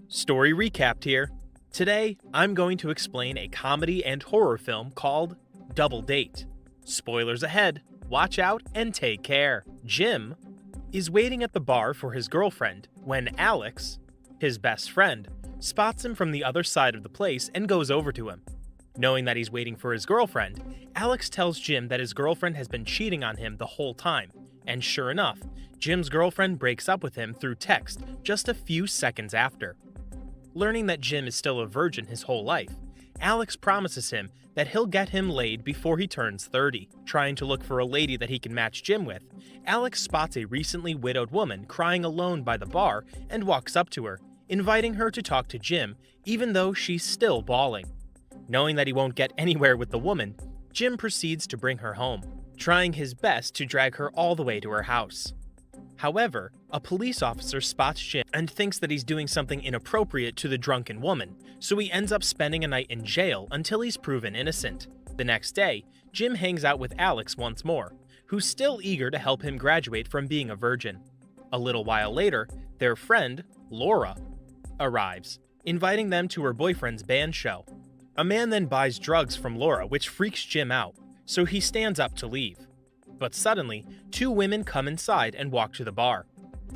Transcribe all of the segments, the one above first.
Story recapped here. Today, I'm going to explain a comedy and horror film called Double Date. Spoilers ahead, watch out and take care. Jim is waiting at the bar for his girlfriend when Alex, his best friend, spots him from the other side of the place and goes over to him. Knowing that he's waiting for his girlfriend, Alex tells Jim that his girlfriend has been cheating on him the whole time, and sure enough, Jim's girlfriend breaks up with him through text just a few seconds after. Learning that Jim is still a virgin his whole life, Alex promises him that he'll get him laid before he turns 30. Trying to look for a lady that he can match Jim with, Alex spots a recently widowed woman crying alone by the bar and walks up to her, inviting her to talk to Jim even though she's still bawling. Knowing that he won't get anywhere with the woman, Jim proceeds to bring her home, trying his best to drag her all the way to her house. However, a police officer spots Jim and thinks that he's doing something inappropriate to the drunken woman, so he ends up spending a night in jail until he's proven innocent. The next day, Jim hangs out with Alex once more, who's still eager to help him graduate from being a virgin. A little while later, their friend, Laura, arrives, inviting them to her boyfriend's band show. A man then buys drugs from Laura, which freaks Jim out, so he stands up to leave. But suddenly, two women come inside and walk to the bar.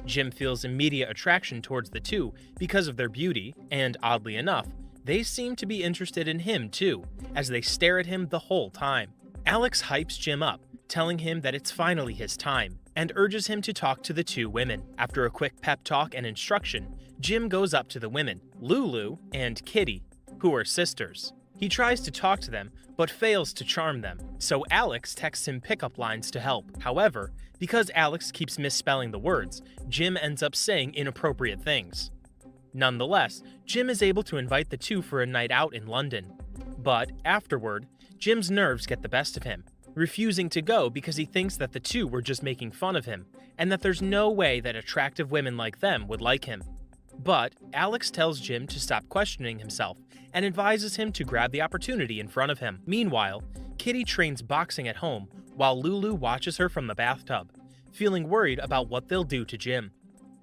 Jim feels immediate attraction towards the two because of their beauty, and oddly enough, they seem to be interested in him too, as they stare at him the whole time. Alex hypes Jim up, telling him that it's finally his time, and urges him to talk to the two women. After a quick pep talk and instruction, Jim goes up to the women, Lulu and Kitty, who are sisters. He tries to talk to them, but fails to charm them, so Alex texts him pickup lines to help. However, because Alex keeps misspelling the words, Jim ends up saying inappropriate things. Nonetheless, Jim is able to invite the two for a night out in London. But afterward, Jim's nerves get the best of him, refusing to go because he thinks that the two were just making fun of him, and that there's no way that attractive women like them would like him. But Alex tells Jim to stop questioning himself and advises him to grab the opportunity in front of him. Meanwhile, Kitty trains boxing at home while Lulu watches her from the bathtub, feeling worried about what they'll do to Jim.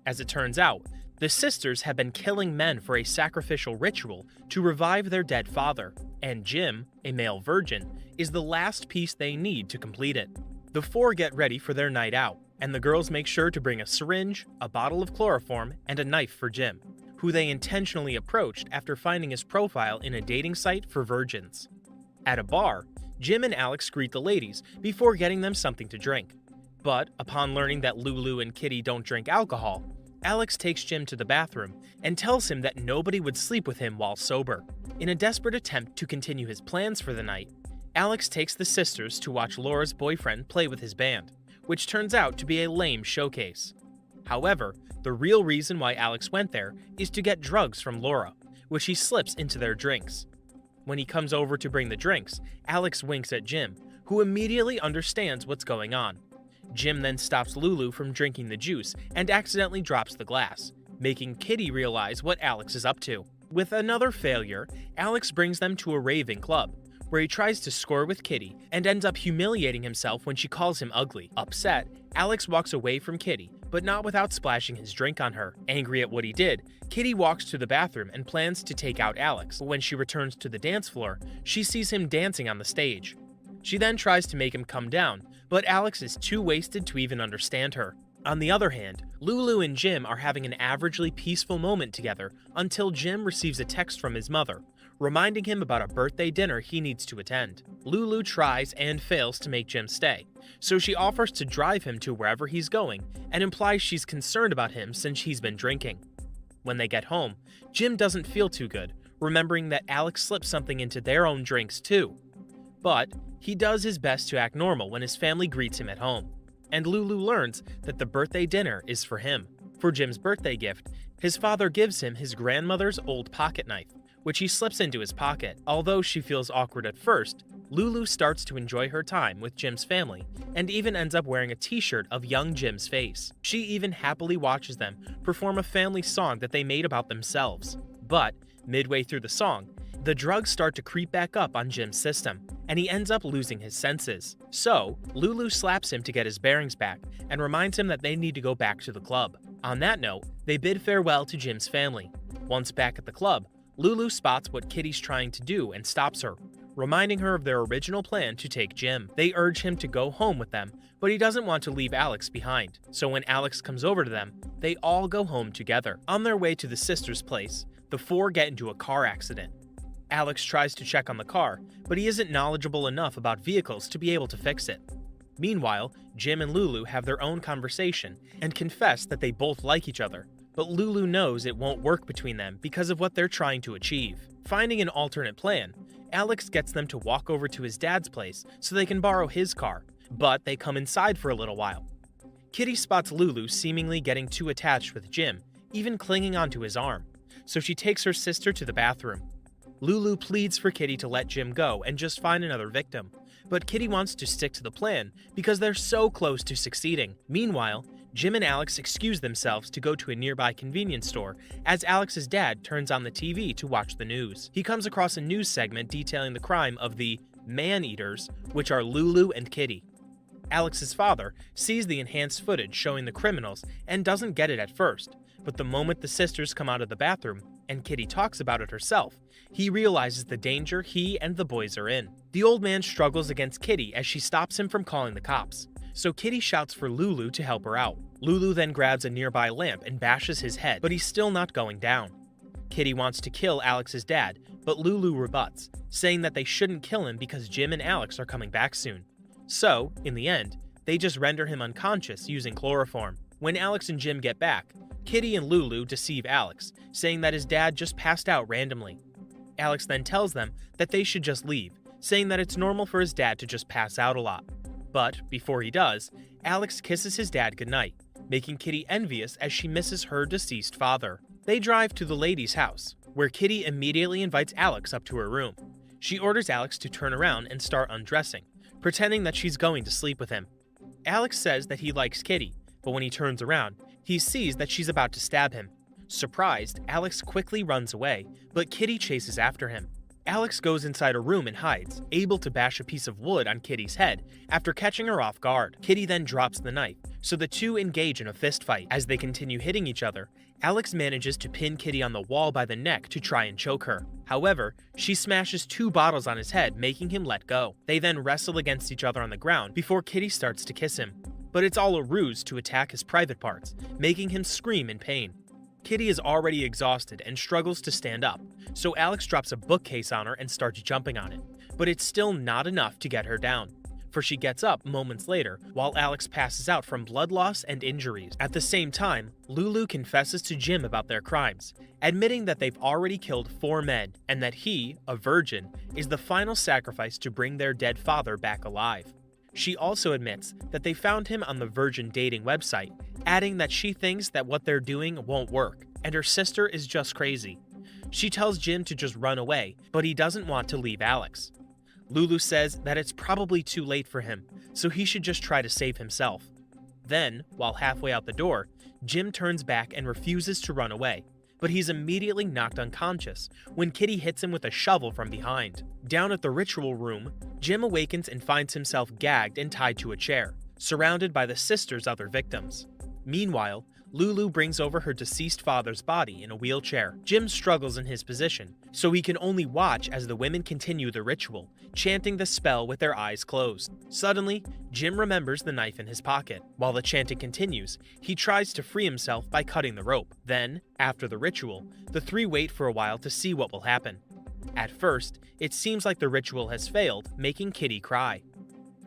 As it turns out, the sisters have been killing men for a sacrificial ritual to revive their dead father, and Jim, a male virgin, is the last piece they need to complete it. The four get ready for their night out, and the girls make sure to bring a syringe, a bottle of chloroform, and a knife for Jim, who they intentionally approached after finding his profile in a dating site for virgins. At a bar, Jim and Alex greet the ladies before getting them something to drink. But upon learning that Lulu and Kitty don't drink alcohol, Alex takes Jim to the bathroom and tells him that nobody would sleep with him while sober. In a desperate attempt to continue his plans for the night, Alex takes the sisters to watch Laura's boyfriend play with his band, which turns out to be a lame showcase. However, the real reason why Alex went there is to get drugs from Laura, which he slips into their drinks. When he comes over to bring the drinks, Alex winks at Jim, who immediately understands what's going on. Jim then stops Lulu from drinking the juice and accidentally drops the glass, making Kitty realize what Alex is up to. With another failure, Alex brings them to a raving club, where he tries to score with Kitty and ends up humiliating himself when she calls him ugly. Upset, Alex walks away from Kitty, but not without splashing his drink on her. Angry at what he did, Kitty walks to the bathroom and plans to take out Alex, but when she returns to the dance floor, she sees him dancing on the stage. She then tries to make him come down, but Alex is too wasted to even understand her. On the other hand, Lulu and Jim are having an averagely peaceful moment together until Jim receives a text from his mother, reminding him about a birthday dinner he needs to attend. Lulu tries and fails to make Jim stay, so she offers to drive him to wherever he's going and implies she's concerned about him since he's been drinking. When they get home, Jim doesn't feel too good, remembering that Alex slipped something into their own drinks too. But he does his best to act normal when his family greets him at home, and Lulu learns that the birthday dinner is for him. For Jim's birthday gift, his father gives him his grandmother's old pocket knife, which he slips into his pocket. Although she feels awkward at first, Lulu starts to enjoy her time with Jim's family and even ends up wearing a t-shirt of young Jim's face. She even happily watches them perform a family song that they made about themselves. But midway through the song, the drugs start to creep back up on Jim's system, and he ends up losing his senses. So, Lulu slaps him to get his bearings back and reminds him that they need to go back to the club. On that note, they bid farewell to Jim's family. Once back at the club, Lulu spots what Kitty's trying to do and stops her, reminding her of their original plan to take Jim. They urge him to go home with them, but he doesn't want to leave Alex behind. So when Alex comes over to them, they all go home together. On their way to the sisters' place, the four get into a car accident. Alex tries to check on the car, but he isn't knowledgeable enough about vehicles to be able to fix it. Meanwhile, Jim and Lulu have their own conversation and confess that they both like each other, but Lulu knows it won't work between them because of what they're trying to achieve. Finding an alternate plan, Alex gets them to walk over to his dad's place so they can borrow his car, but they come inside for a little while. Kitty spots Lulu seemingly getting too attached with Jim, even clinging onto his arm, so she takes her sister to the bathroom. Lulu pleads for Kitty to let Jim go and just find another victim, but Kitty wants to stick to the plan because they're so close to succeeding. Meanwhile, Jim and Alex excuse themselves to go to a nearby convenience store as Alex's dad turns on the TV to watch the news. He comes across a news segment detailing the crime of the man-eaters, which are Lulu and Kitty. Alex's father sees the enhanced footage showing the criminals and doesn't get it at first, but the moment the sisters come out of the bathroom and Kitty talks about it herself, he realizes the danger he and the boys are in. The old man struggles against Kitty as she stops him from calling the cops, so Kitty shouts for Lulu to help her out. Lulu then grabs a nearby lamp and bashes his head, but he's still not going down. Kitty wants to kill Alex's dad, but Lulu rebuts, saying that they shouldn't kill him because Jim and Alex are coming back soon. So, in the end, they just render him unconscious using chloroform. When Alex and Jim get back, Kitty and Lulu deceive Alex, saying that his dad just passed out randomly. Alex then tells them that they should just leave, saying that it's normal for his dad to just pass out a lot. But, before he does, Alex kisses his dad goodnight, making Kitty envious as she misses her deceased father. They drive to the lady's house, where Kitty immediately invites Alex up to her room. She orders Alex to turn around and start undressing, pretending that she's going to sleep with him. Alex says that he likes Kitty, but when he turns around, he sees that she's about to stab him. Surprised, Alex quickly runs away, but Kitty chases after him. Alex goes inside a room and hides, able to bash a piece of wood on Kitty's head after catching her off guard. Kitty then drops the knife, so the two engage in a fist fight. As they continue hitting each other, Alex manages to pin Kitty on the wall by the neck to try and choke her. However, she smashes 2 bottles on his head, making him let go. They then wrestle against each other on the ground before Kitty starts to kiss him. But it's all a ruse to attack his private parts, making him scream in pain. Kitty is already exhausted and struggles to stand up, so Alex drops a bookcase on her and starts jumping on it. But it's still not enough to get her down, for she gets up moments later while Alex passes out from blood loss and injuries. At the same time, Lulu confesses to Jim about their crimes, admitting that they've already killed 4 men and that he, a virgin, is the final sacrifice to bring their dead father back alive. She also admits that they found him on the virgin dating website, adding that she thinks that what they're doing won't work, and her sister is just crazy. She tells Jim to just run away, but he doesn't want to leave Alex. Lulu says that it's probably too late for him, so he should just try to save himself. Then, while halfway out the door, Jim turns back and refuses to run away, but he's immediately knocked unconscious when Kitty hits him with a shovel from behind. Down at the ritual room, Jim awakens and finds himself gagged and tied to a chair, surrounded by the sisters' other victims. Meanwhile, Lulu brings over her deceased father's body in a wheelchair. Jim struggles in his position, so he can only watch as the women continue the ritual, chanting the spell with their eyes closed. Suddenly, Jim remembers the knife in his pocket. While the chanting continues, he tries to free himself by cutting the rope. Then, after the ritual, the 3 wait for a while to see what will happen. At first, it seems like the ritual has failed, making Kitty cry.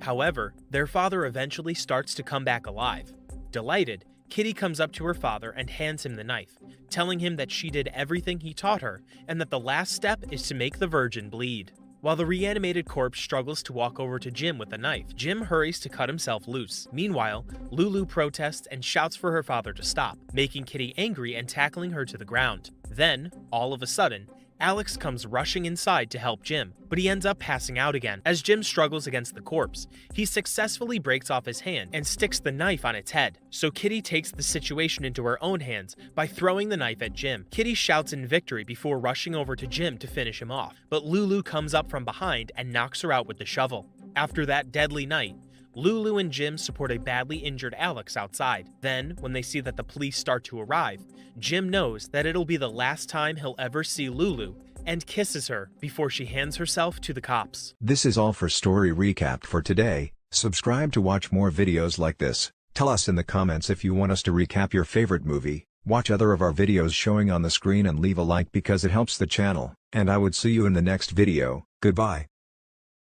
However, their father eventually starts to come back alive. Delighted, Kitty comes up to her father and hands him the knife, telling him that she did everything he taught her and that the last step is to make the virgin bleed. While the reanimated corpse struggles to walk over to Jim with the knife, Jim hurries to cut himself loose. Meanwhile, Lulu protests and shouts for her father to stop, making Kitty angry and tackling her to the ground. Then, all of a sudden, Alex comes rushing inside to help Jim, but he ends up passing out again. As Jim struggles against the corpse, he successfully breaks off his hand and sticks the knife on its head. So Kitty takes the situation into her own hands by throwing the knife at Jim. Kitty shouts in victory before rushing over to Jim to finish him off, but Lulu comes up from behind and knocks her out with the shovel. After that deadly night, Lulu and Jim support a badly injured Alex outside. Then, when they see that the police start to arrive, Jim knows that it'll be the last time he'll ever see Lulu and kisses her before she hands herself to the cops. This is all for Story Recap for today. Subscribe to watch more videos like this. Tell us in the comments if you want us to recap your favorite movie. Watch other of our videos showing on the screen and leave a like because it helps the channel. And I would see you in the next video. Goodbye.